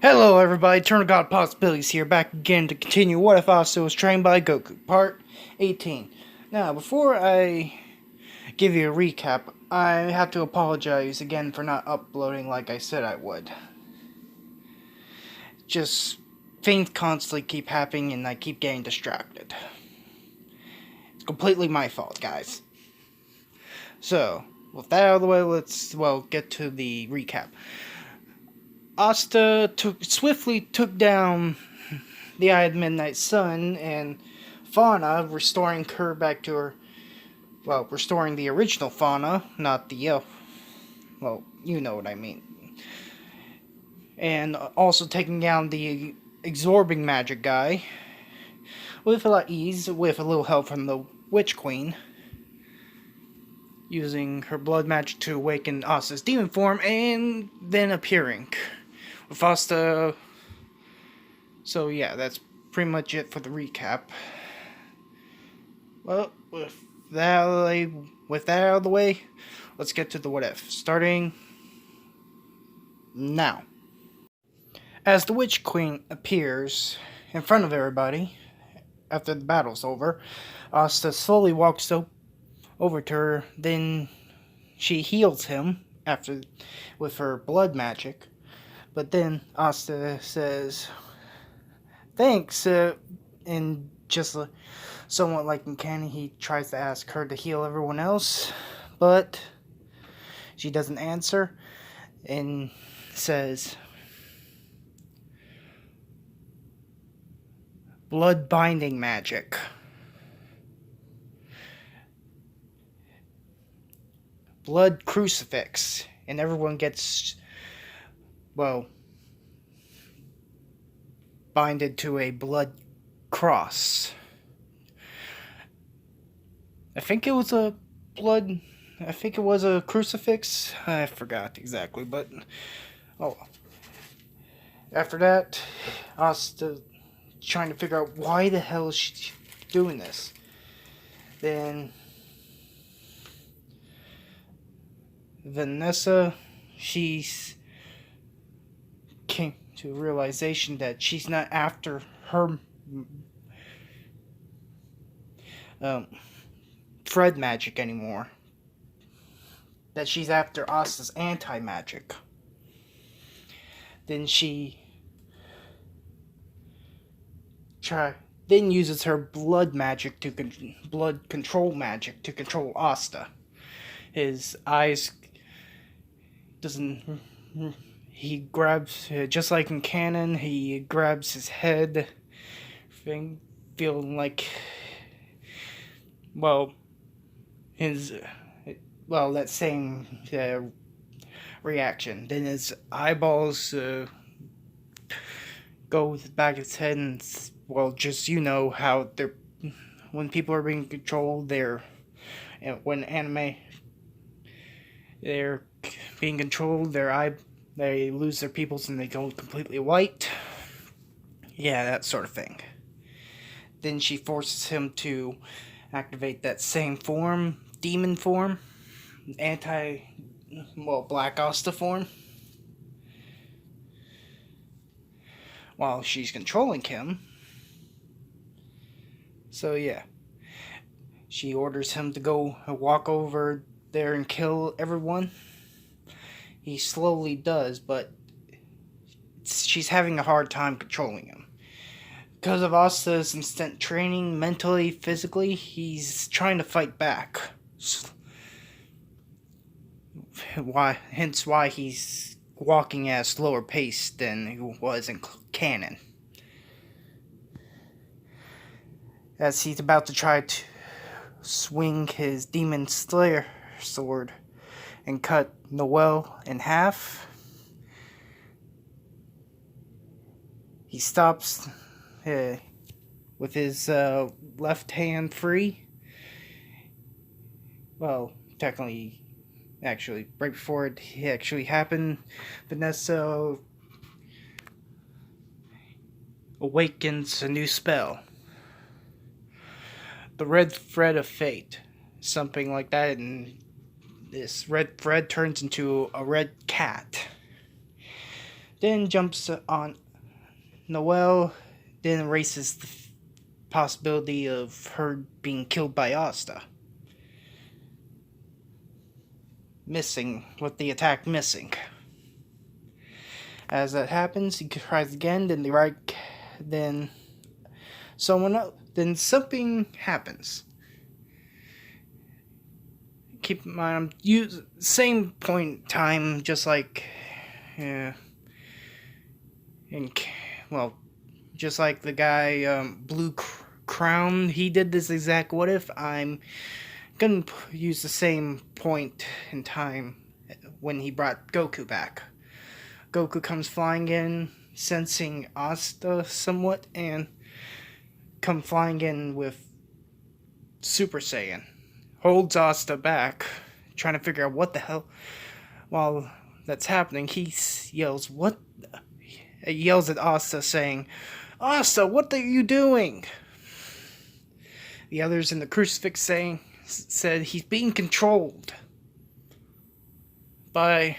Hello everybody, Eternal God Possibilities here, back again to continue What If Asta Was Trained by Goku, Part 18. Now, before I give you a recap, I have to apologize again for not uploading like I said I would. Just, things constantly keep happening and I keep getting distracted. It's completely my fault, guys. So, with that out of the way, let's, get to the recap. Asta swiftly took down the Eye of the Midnight Sun and Fauna, restoring her back to her, restoring the original Fauna, not the, you know what I mean. And also taking down the absorbing magic guy with a lot of ease, with a little help from the Witch Queen, using her blood magic to awaken Asta's demon form, and then appearing with Asta. So yeah, that's pretty much it for the recap. Well, with that out of the way, let's get to the what if, starting now. As the Witch Queen appears in front of everybody after the battle's over, Asta slowly walks over to her. Then she heals him with her blood magic. But then Asta says, "Thanks," and just somewhat like in canon, he tries to ask her to heal everyone else, but she doesn't answer, and says, "Blood binding magic. Blood crucifix," and everyone gets, binded to a blood cross. I think it was a crucifix. I forgot exactly, but after that, Asta trying to figure out why the hell is she doing this. Then Vanessa, she's came to a realization that she's not after her Fred magic anymore. That she's after Asta's anti-magic. Then she uses her blood control magic to control Asta. His eyes he grabs, just like in canon, he grabs his head, feeling like, that same reaction. Then his eyeballs go back his head, and, just, how they're, when people are being controlled, when anime, they're being controlled, they lose their pupils and they go completely white. Yeah, that sort of thing. Then she forces him to activate that same form, demon form, Black Asta form, while she's controlling him. So yeah, she orders him to go walk over there and kill everyone. He slowly does, but she's having a hard time controlling him. Because of Asta's instant training, mentally, physically, he's trying to fight back. Hence why he's walking at a slower pace than he was in canon. As he's about to try to swing his Demon Slayer sword and cut Noel in half, he stops with his left hand free. Technically, right before it actually happened, Vanessa awakens a new spell. The Red Thread of Fate. Something like that, and this red thread turns into a red cat. then jumps on Noelle, then erases the possibility of her being killed by Asta. Missing, with the attack missing. As that happens, he tries again, then someone else, then something happens. Keep in mind, same point in time, just like, just like the guy, Blue Crown, he did this exact what if. I'm gonna use the same point in time when he brought Goku back. Goku comes flying in, sensing Asta somewhat, and come flying in with Super Saiyan. Holds Asta back, trying to figure out what the hell. While that's happening, he yells, "What?" He yells at Asta, saying, "Asta, what are you doing?" The others in the crucifix said he's being controlled by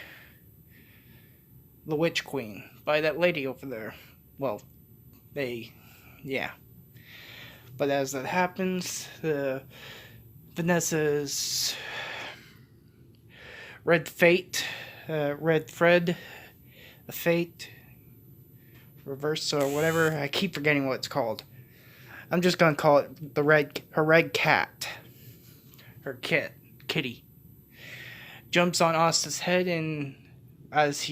the Witch Queen, by that lady over there. Well, yeah. But as that happens, Vanessa's Red Fate, Red Fred, the Fate, Reverse or whatever. I keep forgetting what it's called. I'm just gonna call it her red cat, her kitty. Jumps on Asta's head, and as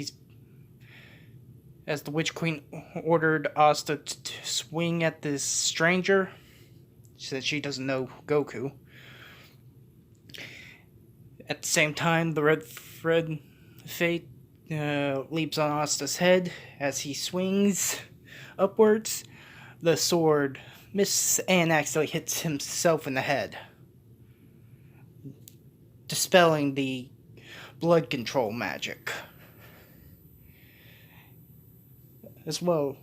the Witch Queen ordered Asta to swing at this stranger, she said she doesn't know Goku. At the same time, the Red Fate leaps on Asta's head as he swings upwards. The sword misses and accidentally hits himself in the head, dispelling the blood control magic. As well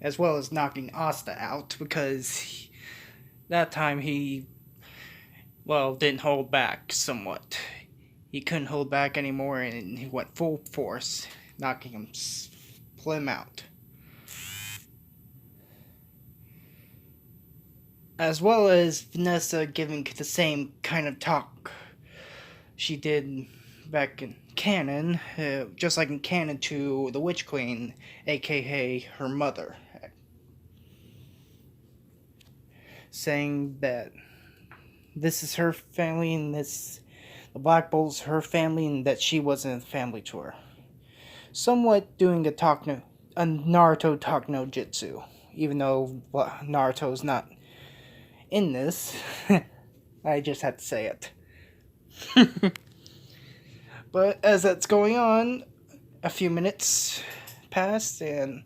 as knocking Asta out, because that time he didn't hold back somewhat. He couldn't hold back anymore, and he went full force, knocking him out. As well as Vanessa giving the same kind of talk she did back in canon, just like in canon, to the Witch Queen, aka her mother, saying that this is her family and the Black Bolt's her family, and that she wasn't a family to her. Somewhat doing a Naruto talk no jutsu, even though Naruto's not in this. I just had to say it. But as that's going on, a few minutes pass, and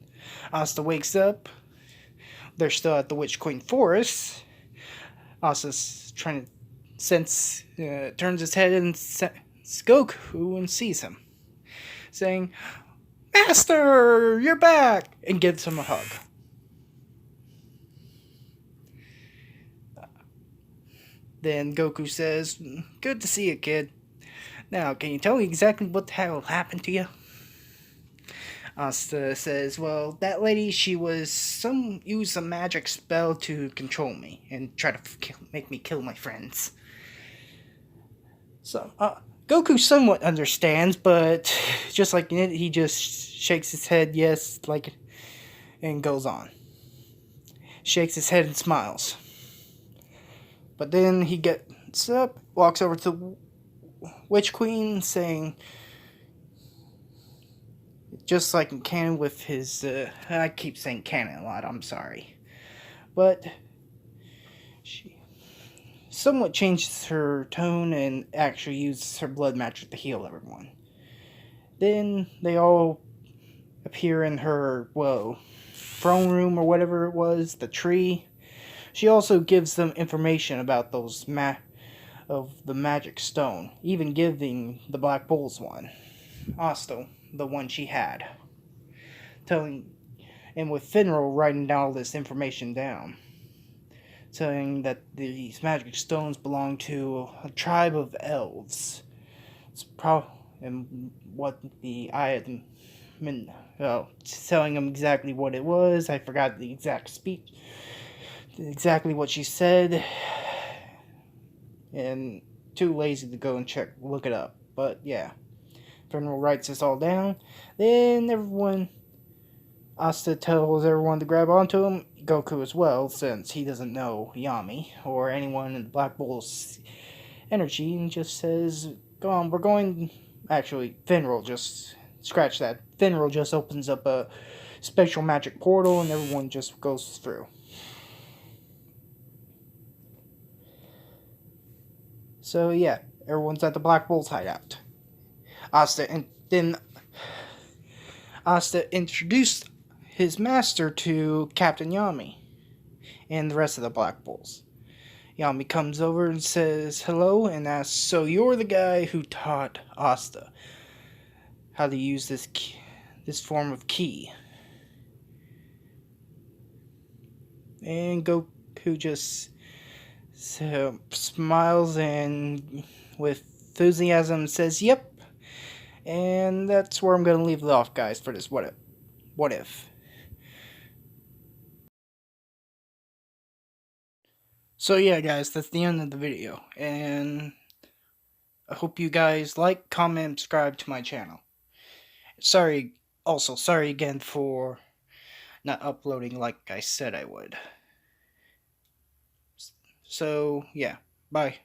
Asta wakes up. They're still at the Witch Queen Forest. Asta's trying to turns his head and senses Goku and sees him, saying, "Master, you're back!" and gives him a hug. Then Goku says, "Good to see you, kid. Now, can you tell me exactly what the hell happened to you?" Asta says, "Well, that lady, she used a magic spell to control me and try to make me kill my friends." So, Goku somewhat understands, but just like it, he just shakes his head, yes, and goes on. Shakes his head and smiles. But then he gets up, walks over to the Witch Queen, saying, just like in canon with his, I keep saying canon a lot, I'm sorry. But she somewhat changes her tone and actually uses her blood magic to heal everyone. Then they all appear in her, throne room or whatever it was, the tree. She also gives them information about those of the magic stone, even giving the Black Bulls one. Asta, the one she had. And with Finral writing down all this information down. Saying that these magic stones belong to a tribe of elves. And what the Eye of the and telling him exactly what it was. I forgot the exact speech, exactly what she said, and too lazy to go and look it up. But yeah, Finral writes this all down. Then Asta tells everyone to grab onto him, Goku as well, since he doesn't know Yami or anyone in the Black Bull's energy, and just says, "Go on, we're going." Actually, Finral just scratch that. Finral just opens up a special magic portal, and everyone just goes through. So yeah, everyone's at the Black Bull's hideout. Then Asta introduced his master to Captain Yami and the rest of the Black Bulls. Yami comes over and says hello and asks, "So you're the guy who taught Asta how to use this form of ki?" And Goku just smiles and with enthusiasm says, "Yep." And that's where I'm going to leave it off, guys, for this what if. So yeah, guys, that's the end of the video, and I hope you guys like, comment, and subscribe to my channel. Sorry again for not uploading like I said I would. So yeah, bye.